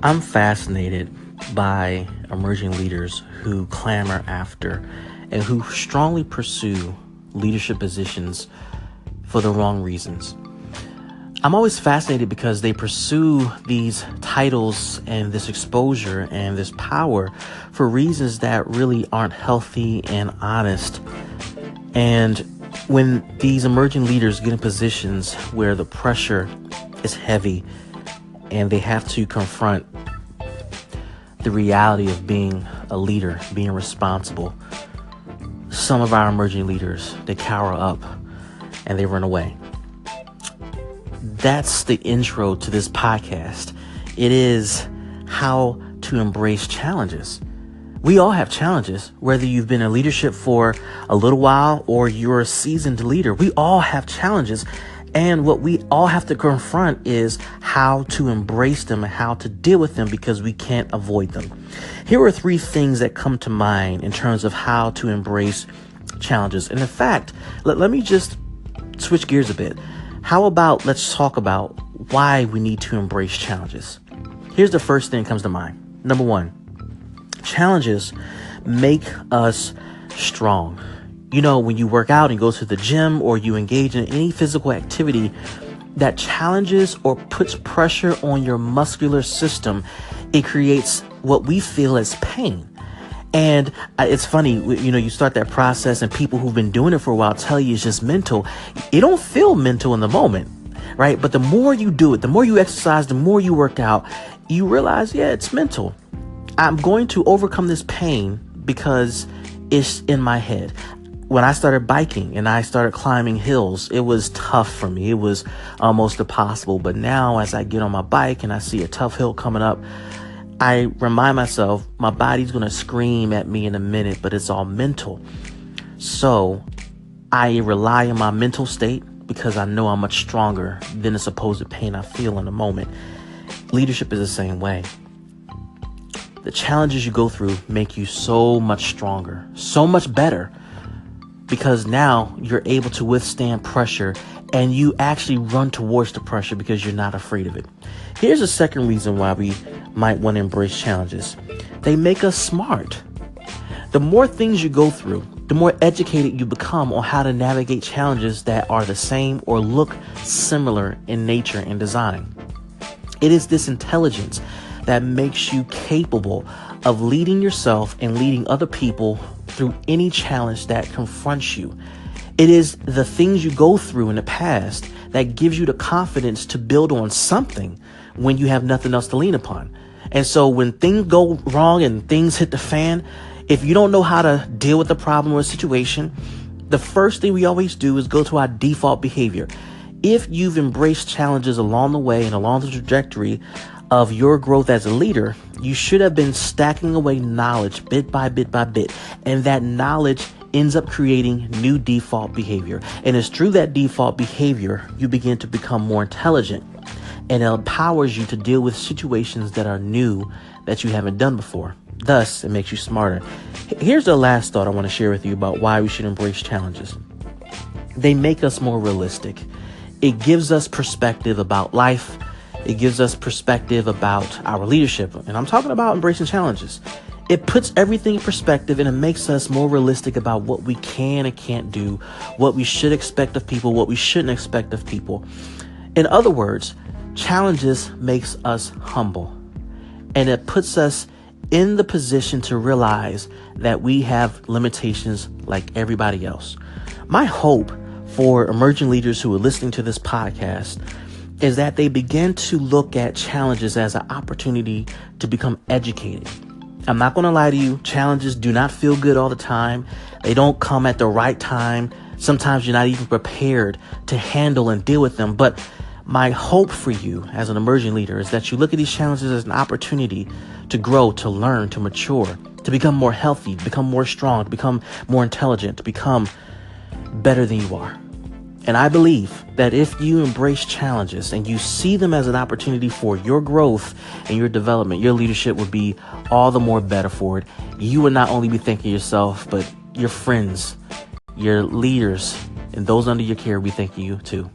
I'm fascinated by emerging leaders who clamor after and who strongly pursue leadership positions for the wrong reasons. I'm always fascinated because they pursue these titles and this exposure and this power for reasons that really aren't healthy and honest. And when these emerging leaders get in positions where the pressure is heavy and they have to confront the reality of being a leader, being responsible, some of our emerging leaders, they cower up and they run away. That's the intro to this podcast. It is how to embrace challenges. We all have challenges, whether you've been in leadership for a little while or you're a seasoned leader. We all have challenges. And what we all have to confront is how to embrace them and how to deal with them because we can't avoid them. Here are 3 things that come to mind in terms of how to embrace challenges. And in fact, let me just switch gears a bit. How about let's talk about why we need to embrace challenges. Here's the first thing that comes to mind. Number 1, challenges make us strong. You know, when you work out and go to the gym or you engage in any physical activity that challenges or puts pressure on your muscular system, it creates what we feel as pain. And it's funny, you start that process and people who've been doing it for a while tell you it's just mental. It don't feel mental in the moment, right? But the more you do it, the more you exercise, the more you work out, you realize, yeah, it's mental. I'm going to overcome this pain because it's in my head. When I started biking and I started climbing hills, it was tough for me. It was almost impossible. But now as I get on my bike and I see a tough hill coming up, I remind myself my body's going to scream at me in a minute, but it's all mental. So I rely on my mental state because I know I'm much stronger than the supposed pain I feel in the moment. Leadership is the same way. The challenges you go through make you so much stronger, so much better. Because now you're able to withstand pressure and you actually run towards the pressure because you're not afraid of it. Here's a second reason why we might want to embrace challenges. They make us smart. The more things you go through, the more educated you become on how to navigate challenges that are the same or look similar in nature and design. It is this intelligence that makes you capable of leading yourself and leading other people through any challenge that confronts you. It is the things you go through in the past that gives you the confidence to build on something when you have nothing else to lean upon. And so when things go wrong and things hit the fan, if you don't know how to deal with the problem or a situation, the first thing we always do is go to our default behavior. If you've embraced challenges along the way and along the trajectory of your growth as a leader, you should have been stacking away knowledge bit by bit by bit. And that knowledge ends up creating new default behavior. And it's through that default behavior, you begin to become more intelligent. And it empowers you to deal with situations that are new that you haven't done before. Thus, it makes you smarter. Here's the last thought I want to share with you about why we should embrace challenges. They make us more realistic. It gives us perspective about life. It gives us perspective about our leadership. And I'm talking about embracing challenges. It puts everything in perspective and it makes us more realistic about what we can and can't do, what we should expect of people, what we shouldn't expect of people. In other words, challenges makes us humble. And it puts us in the position to realize that we have limitations like everybody else. My hope for emerging leaders who are listening to this podcast is that they begin to look at challenges as an opportunity to become educated. I'm not going to lie to you. Challenges do not feel good all the time. They don't come at the right time. Sometimes you're not even prepared to handle and deal with them. But my hope for you as an emerging leader is that you look at these challenges as an opportunity to grow, to learn, to mature, to become more healthy, to become more strong, to become more intelligent, to become better than you are. And I believe that if you embrace challenges and you see them as an opportunity for your growth and your development, your leadership would be all the more better for it. You would not only be thanking yourself, but your friends, your leaders, and those under your care will be thanking you too.